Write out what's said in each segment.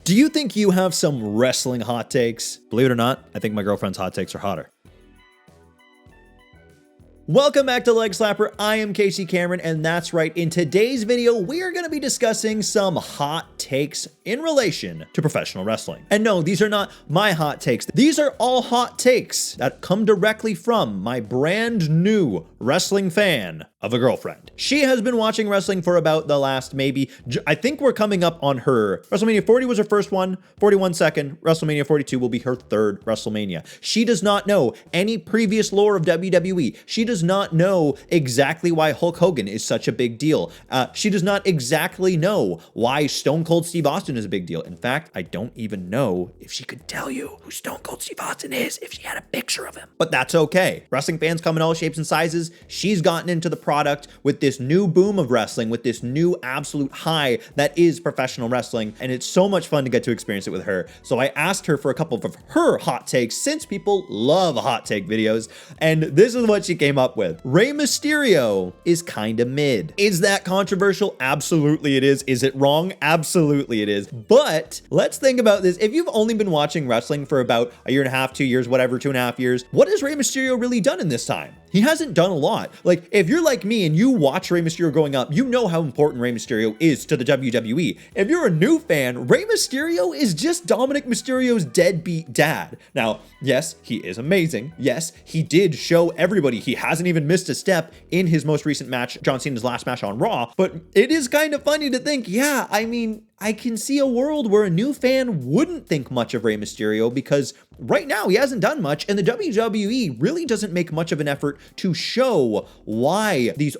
Do you think you have some wrestling hot takes? Believe it or not, I think my girlfriend's hot takes are hotter. Welcome back to Leg Slapper. I am Casey Cameron, and that's right. In today's video, we are going to be discussing some hot takes in relation to professional wrestling. And no, these are not my hot takes. These are all hot takes that come directly from my brand new wrestling fan of a girlfriend. She has been watching wrestling for about the last I think we're coming up on her. WrestleMania 40 was her first one, 41 second. WrestleMania 42 will be her third WrestleMania. She does not know any previous lore of WWE. She does not know exactly why Hulk Hogan is such a big deal. She does not exactly know why Stone Cold Steve Austin is a big deal. In fact, I don't even know if she could tell you who Stone Cold Steve Austin is if she had a picture of him. But that's okay. Wrestling fans come in all shapes and sizes. She's gotten into the product with this new boom of wrestling, with this new absolute high that is professional wrestling, and it's so much fun to get to experience it with her. So I asked her for a couple of her hot takes, since people love hot take videos, and this is what she came up with. Rey Mysterio is kinda mid. Is that controversial? Absolutely it is. Is it wrong? Absolutely it is. But let's think about this. If you've only been watching wrestling for about a year and a half, 2 years, whatever, 2.5 years, what has Rey Mysterio really done in this time? He hasn't done a lot. Like, if you're like me and you watch Rey Mysterio growing up, you know how important Rey Mysterio is to the WWE. If you're a new fan, Rey Mysterio is just Dominic Mysterio's deadbeat dad. Now, yes, he is amazing. Yes, he did show everybody he hasn't even missed a step in his most recent match, John Cena's last match on Raw. But it is kind of funny to think, yeah, I mean, I can see a world where a new fan wouldn't think much of Rey Mysterio because right now he hasn't done much, and the WWE really doesn't make much of an effort to show why these these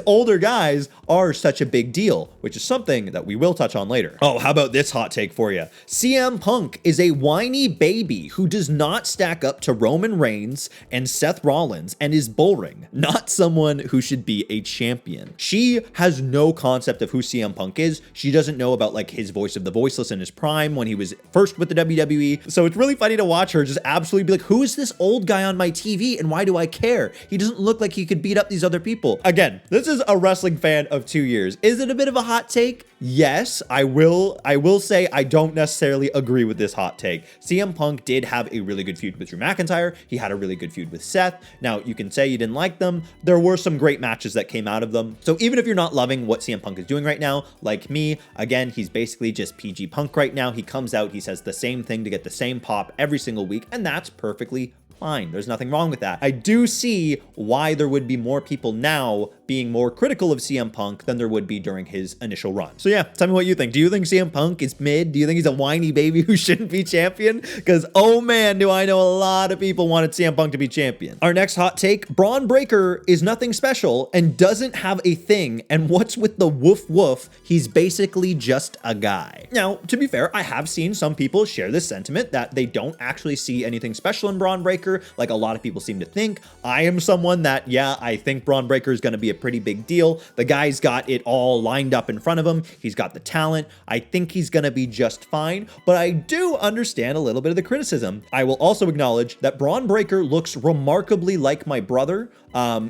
older guys are such a big deal, which is something that we will touch on later. Oh, how about this hot take for you? CM Punk is a whiny baby who does not stack up to Roman Reigns and Seth Rollins and is boring, not someone who should be a champion. She has no concept of who CM Punk is. She doesn't know about like his voice of the voiceless in his prime when he was first with the WWE. So it's really funny to watch her just absolutely be like, who is this old guy on my TV and why do I care? He doesn't look like he could beat up these other people. Again, this is a wrestling fan of 2 years. Is it a bit of a hot take? Yes, I will say I don't necessarily agree with this hot take. CM Punk did have a really good feud with Drew McIntyre. He had a really good feud with Seth. Now, you can say you didn't like them. There were some great matches that came out of them. So even if you're not loving what CM Punk is doing right now, like me, again, he's basically just PG Punk right now. He comes out, he says the same thing to get the same pop every single week, and that's perfectly fine. There's nothing wrong with that. I do see why there would be more people now being more critical of CM Punk than there would be during his initial run. So yeah, tell me what you think. Do you think CM Punk is mid? Do you think he's a whiny baby who shouldn't be champion? Because oh man, do I know a lot of people wanted CM Punk to be champion. Our next hot take, Braun Breaker is nothing special and doesn't have a thing, and what's with the woof woof? He's basically just a guy. Now, to be fair, I have seen some people share this sentiment that they don't actually see anything special in Braun Breaker, like a lot of people seem to think. I am someone that, yeah, I think Braun Breaker is going to be a pretty big deal. The guy's got it all lined up in front of him. He's got the talent. I think he's going to be just fine, but I do understand a little bit of the criticism. I will also acknowledge that Braun Breaker looks remarkably like my brother.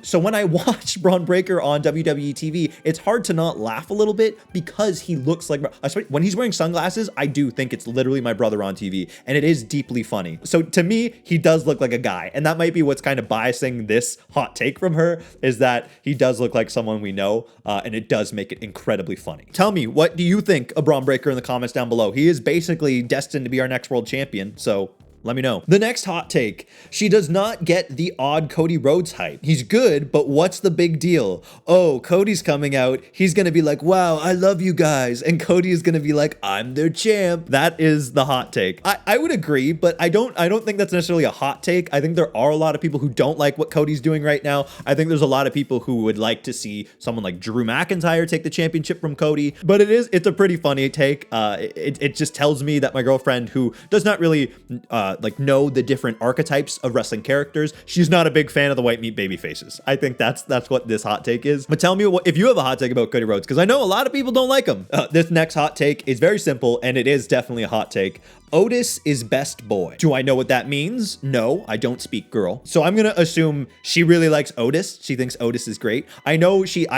So when I watch Braun Breaker on WWE TV, it's hard to not laugh a little bit because he looks like, when he's wearing sunglasses, I do think it's literally my brother on TV, and it is deeply funny. So to me, he does look like a guy, and that might be what's kind of biasing this hot take from her, is that he does look like someone we know, and it does make it incredibly funny. Tell me, what do you think of Braun Breaker in the comments down below? He is basically destined to be our next world champion, so let me know. The next hot take, she does not get the odd Cody Rhodes hype. He's good, but what's the big deal? Oh, Cody's coming out. He's gonna be like, wow, I love you guys. And Cody is gonna be like, I'm their champ. That is the hot take. I would agree, but I don't think that's necessarily a hot take. I think there are a lot of people who don't like what Cody's doing right now. I think there's a lot of people who would like to see someone like Drew McIntyre take the championship from Cody, but it's a pretty funny take. It just tells me that my girlfriend, who does not really like know the different archetypes of wrestling characters, she's not a big fan of the white meat baby faces. I think that's what this hot take is. But tell me if you have a hot take about Cody Rhodes, because I know a lot of people don't like him. This next hot take is very simple, and it is definitely a hot take. Otis is best boy. Do I know what that means? No, I don't speak girl. So I'm gonna assume she really likes Otis. She thinks Otis is great. I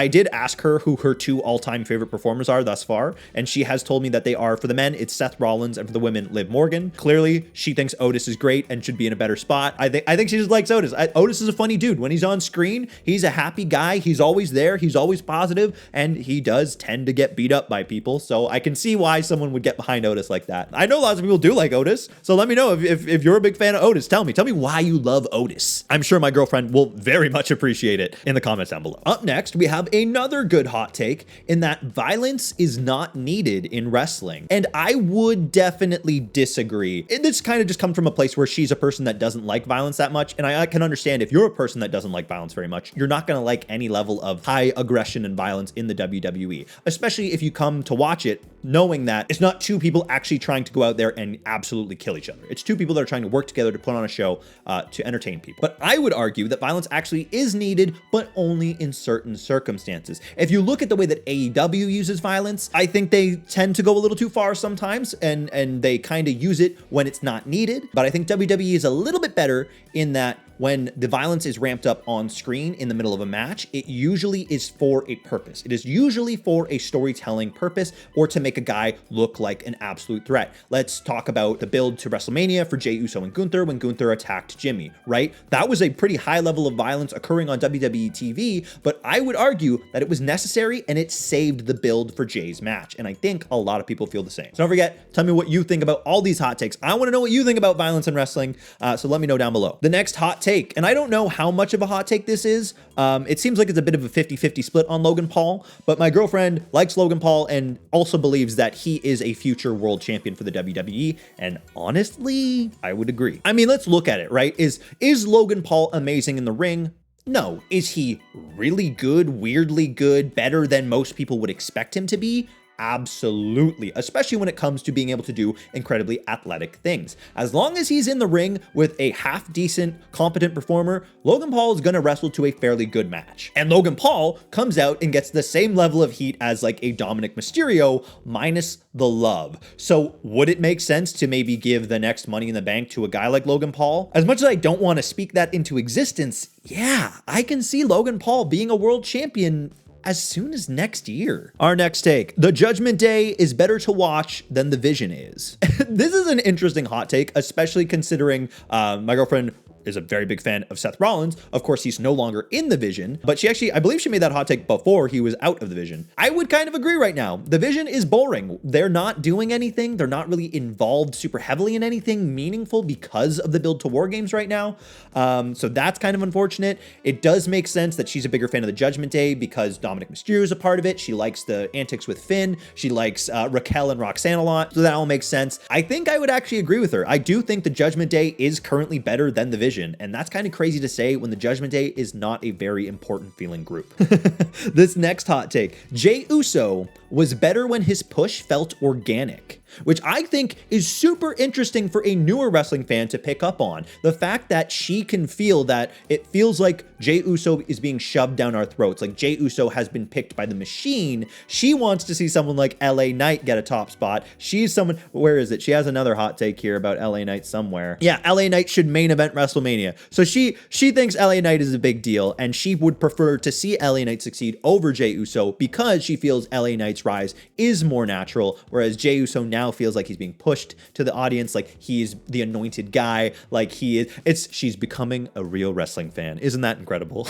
did ask her who her 2 all-time favorite performers are thus far, and she has told me that they are, for the men, it's Seth Rollins, and for the women, Liv Morgan. Clearly, she thinks Otis is great and should be in a better spot. I think she just likes Otis. Otis is a funny dude. When he's on screen, he's a happy guy. He's always there. He's always positive, and he does tend to get beat up by people. So I can see why someone would get behind Otis like that. I know lots of people do like Otis, so let me know if you're a big fan of Otis. Tell me why you love Otis. I'm sure my girlfriend will very much appreciate it in the comments down below. Up next, we have another good hot take in that violence is not needed in wrestling. And I would definitely disagree. And this kind of just comes from a place where she's a person that doesn't like violence that much. And I can understand if you're a person that doesn't like violence very much, you're not going to like any level of high aggression and violence in the WWE, especially if you come to watch it knowing that it's not 2 people actually trying to go out there and absolutely kill each other. It's 2 people that are trying to work together to put on a show to entertain people. But I would argue that violence actually is needed, but only in certain circumstances. If you look at the way that AEW uses violence, I think they tend to go a little too far sometimes, and they kind of use it when it's not needed. But I think WWE is a little bit better in that when the violence is ramped up on screen in the middle of a match, it usually is for a purpose. It is usually for a storytelling purpose or to make a guy look like an absolute threat. Let's talk about the build to WrestleMania for Jey Uso and Gunther when Gunther attacked Jimmy, right? That was a pretty high level of violence occurring on WWE TV, but I would argue that it was necessary and it saved the build for Jey's match. And I think a lot of people feel the same. So don't forget, tell me what you think about all these hot takes. I want to know what you think about violence in wrestling, so let me know down below. The next hot take, and I don't know how much of a hot take this is. It seems like it's a bit of a 50-50 split on Logan Paul, but my girlfriend likes Logan Paul and also believes that he is a future world champion for the WWE. And honestly, I would agree. I mean, let's look at it, right? Is Logan Paul amazing in the ring? No. Is he really good, weirdly good, better than most people would expect him to be? Absolutely, especially when it comes to being able to do incredibly athletic things. As long as he's in the ring with a half-decent, competent performer, Logan Paul is going to wrestle to a fairly good match. And Logan Paul comes out and gets the same level of heat as like a Dominic Mysterio minus the love. So would it make sense to maybe give the next Money in the Bank to a guy like Logan Paul? As much as I don't want to speak that into existence, yeah, I can see Logan Paul being a world champion as soon as next year. Our next take, the Judgment Day is better to watch than the Vision is. This is an interesting hot take, especially considering my girlfriend is a very big fan of Seth Rollins. Of course, he's no longer in the Vision, but she actually, I believe she made that hot take before he was out of the Vision. I would kind of agree right now. The Vision is boring. They're not doing anything. They're not really involved super heavily in anything meaningful because of the build to War Games right now. So that's kind of unfortunate. It does make sense that she's a bigger fan of the Judgment Day because Dominic Mysterio is a part of it. She likes the antics with Finn. She likes Raquel and Roxanne a lot. So that all makes sense. I think I would actually agree with her. I do think the Judgment Day is currently better than the Vision. And that's kind of crazy to say when the Judgment Day is not a very important feeling group. This next hot take, Jey Uso was better when his push felt organic, which I think is super interesting for a newer wrestling fan to pick up on. The fact that she can feel that it feels like Jey Uso is being shoved down our throats, like Jey Uso has been picked by the machine. She wants to see someone like LA Knight get a top spot. She's someone, where is it? She has another hot take here about LA Knight somewhere. Yeah, LA Knight should main event WrestleMania. So she thinks LA Knight is a big deal, and she would prefer to see LA Knight succeed over Jey Uso because she feels LA Knight's rise is more natural, whereas Jey Uso now feels like he's being pushed to the audience, like he's the anointed guy, like he is. She's becoming a real wrestling fan. Isn't that incredible?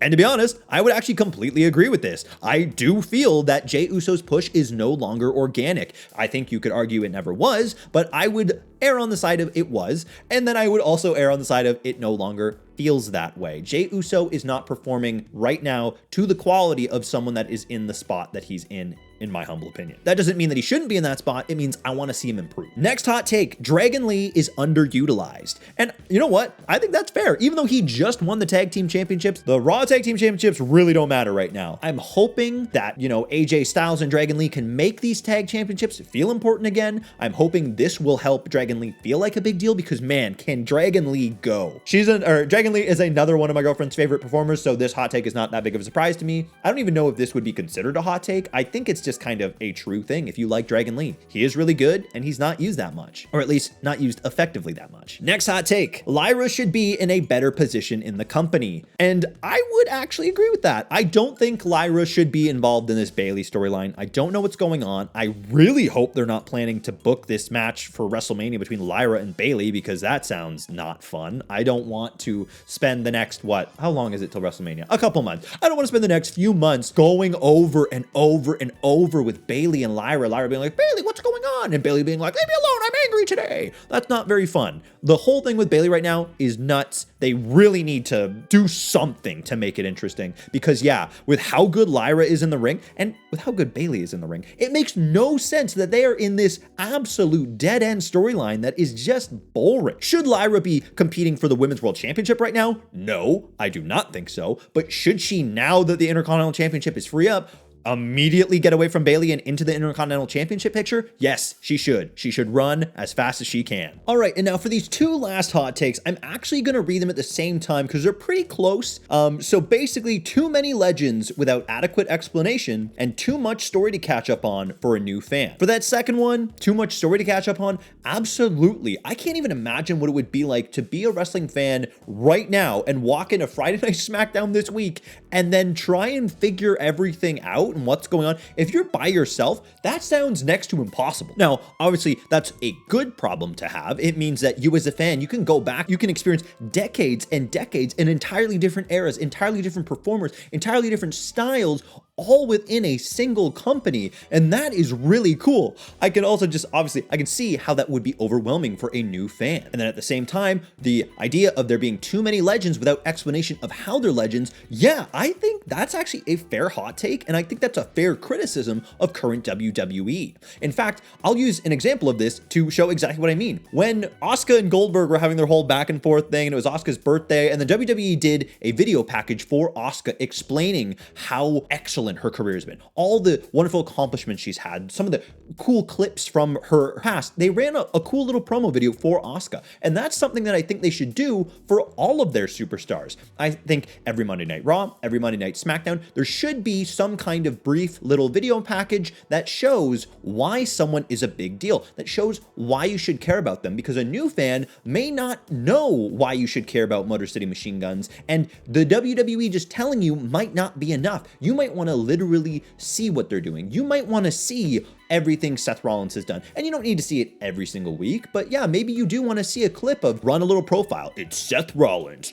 And to be honest, I would actually completely agree with this. I do feel that Jey Uso's push is no longer organic. I think you could argue it never was, but I would err on the side of it was, and then I would also err on the side of it no longer feels that way. Jey Uso is not performing right now to the quality of someone that is in the spot that he's in my humble opinion. That doesn't mean that he shouldn't be in that spot. It means I want to see him improve. Next hot take, Dragon Lee is underutilized. And you know what? I think that's fair. Even though he just won the tag team championships, the Raw tag team championships really don't matter right now. I'm hoping that, AJ Styles and Dragon Lee can make these tag championships feel important again. I'm hoping this will help Dragon Lee feel like a big deal because, man, can Dragon Lee go? Dragon Lee is another one of my girlfriend's favorite performers, so this hot take is not that big of a surprise to me. I don't even know if this would be considered a hot take. I think it's just this kind of a true thing if you like Dragon Lee. He is really good, and he's not used that much, or at least not used effectively that much. Next hot take, Lyra should be in a better position in the company. And I would actually agree with that. I don't think Lyra should be involved in this Bayley storyline. I don't know what's going on. I really hope they're not planning to book this match for WrestleMania between Lyra and Bayley, because that sounds not fun. I don't want to spend the next, how long is it till WrestleMania? A couple months. I don't want to spend the next few months going over and over and over with Bayley and Lyra. Lyra being like, Bayley, what's going on? And Bayley being like, leave me alone, I'm angry today. That's not very fun. The whole thing with Bayley right now is nuts. They really need to do something to make it interesting, because yeah, with how good Lyra is in the ring and with how good Bayley is in the ring, it makes no sense that they are in this absolute dead-end storyline that is just boring. Should Lyra be competing for the Women's World Championship right now? No, I do not think so. But should she, now that the Intercontinental Championship is free up, immediately get away from Bayley and into the Intercontinental Championship picture? Yes, she should. She should run as fast as she can. All right, and now for these two last hot takes, I'm actually going to read them at the same time because they're pretty close. So basically, too many legends without adequate explanation and too much story to catch up on for a new fan. For that second one, too much story to catch up on, absolutely. I can't even imagine what it would be like to be a wrestling fan right now and walk into Friday Night SmackDown this week and then try and figure everything out and what's going on. If you're by yourself, that sounds next to impossible. Now, obviously, that's a good problem to have. It means that you as a fan, you can go back, you can experience decades and decades in entirely different eras, entirely different performers, entirely different styles, all within a single company. And that is really cool. I can also just, obviously, I can see how that would be overwhelming for a new fan. And then at the same time, the idea of there being too many legends without explanation of how they're legends, yeah, I think that's actually a fair hot take. And I think that's a fair criticism of current WWE. In fact, I'll use an example of this to show exactly what I mean. When Asuka and Goldberg were having their whole back and forth thing, and it was Asuka's birthday, and the WWE did a video package for Asuka explaining how excellent her career has been, all the wonderful accomplishments she's had, some of the cool clips from her past. They ran a cool little promo video for Asuka, and that's something that I think they should do for all of their superstars. I think every Monday Night Raw, every Monday Night SmackDown, there should be some kind of brief little video package that shows why someone is a big deal, that shows why you should care about them, because a new fan may not know why you should care about Motor City Machine Guns, and the WWE just telling you might not be enough. You might want to literally see what they're doing. You might want to see everything Seth Rollins has done. And you don't need to see it every single week, but yeah, maybe you do want to see a clip of, run a little profile. It's Seth Rollins.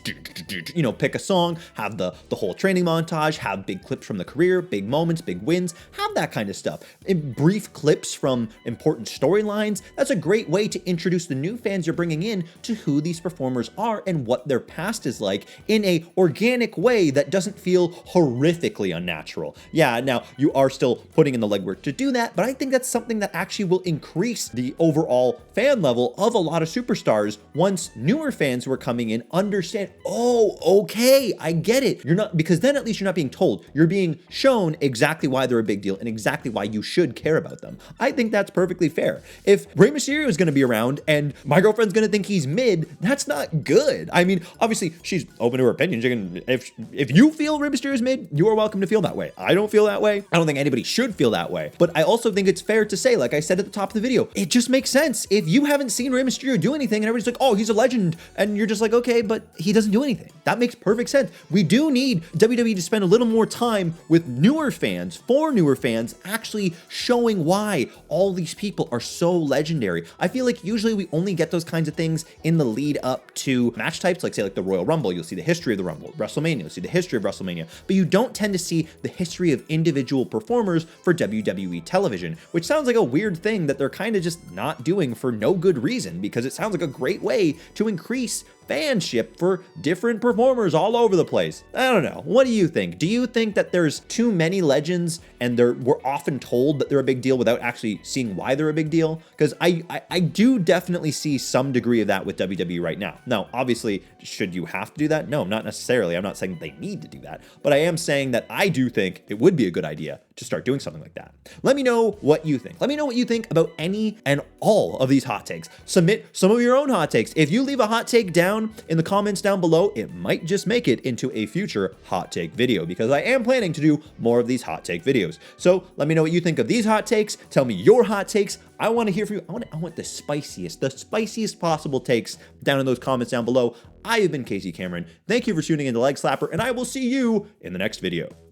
You know, pick a song, have the whole training montage, have big clips from the career, big moments, big wins, have that kind of stuff. In brief clips from important storylines. That's a great way to introduce the new fans you're bringing in to who these performers are and what their past is like in a organic way that doesn't feel horrifically unnatural. Yeah, now you are still putting in the legwork to do that, but I think that's something that actually will increase the overall fan level of a lot of superstars once newer fans who are coming in understand, oh, okay, I get it. You're not, because then at least you're not being told, you're being shown exactly why they're a big deal and exactly why you should care about them. I think that's perfectly fair. If Rey Mysterio is going to be around and my girlfriend's going to think he's mid, that's not good. I mean, obviously she's open to her opinions. If you feel Rey Mysterio is mid, you are welcome to feel that way. I don't feel that way. I don't think anybody should feel that way. But I also think it's fair to say, like I said at the top of the video, it just makes sense. If you haven't seen Rey Mysterio do anything and everybody's like, oh, he's a legend, and you're just like, okay, but he doesn't do anything. That makes perfect sense. We do need WWE to spend a little more time with newer fans, for newer fans, actually showing why all these people are so legendary. I feel like usually we only get those kinds of things in the lead up to match types, like say like the Royal Rumble. You'll see the history of the Rumble. WrestleMania, you'll see the history of WrestleMania, but you don't tend to see the history of individual performers for WWE television, which sounds like a weird thing that they're kind of just not doing for no good reason, because it sounds like a great way to increase fanship for different performers all over the place. I don't know. What do you think? Do you think that there's too many legends and we're often told that they're a big deal without actually seeing why they're a big deal? Because I do definitely see some degree of that with WWE right now. Now, obviously, should you have to do that? No, not necessarily. I'm not saying they need to do that, but I am saying that I do think it would be a good idea to start doing something like that. Let me know what you think. Let me know what you think about any and all of these hot takes. Submit some of your own hot takes. If you leave a hot take down down in the comments down below. It might just make it into a future hot take video because I am planning to do more of these hot take videos. So let me know what you think of these hot takes. Tell me your hot takes. I want to hear from you. I want the spiciest possible takes down in those comments down below. I have been Casey Cameron. Thank you for tuning in to Leg Slapper, and I will see you in the next video.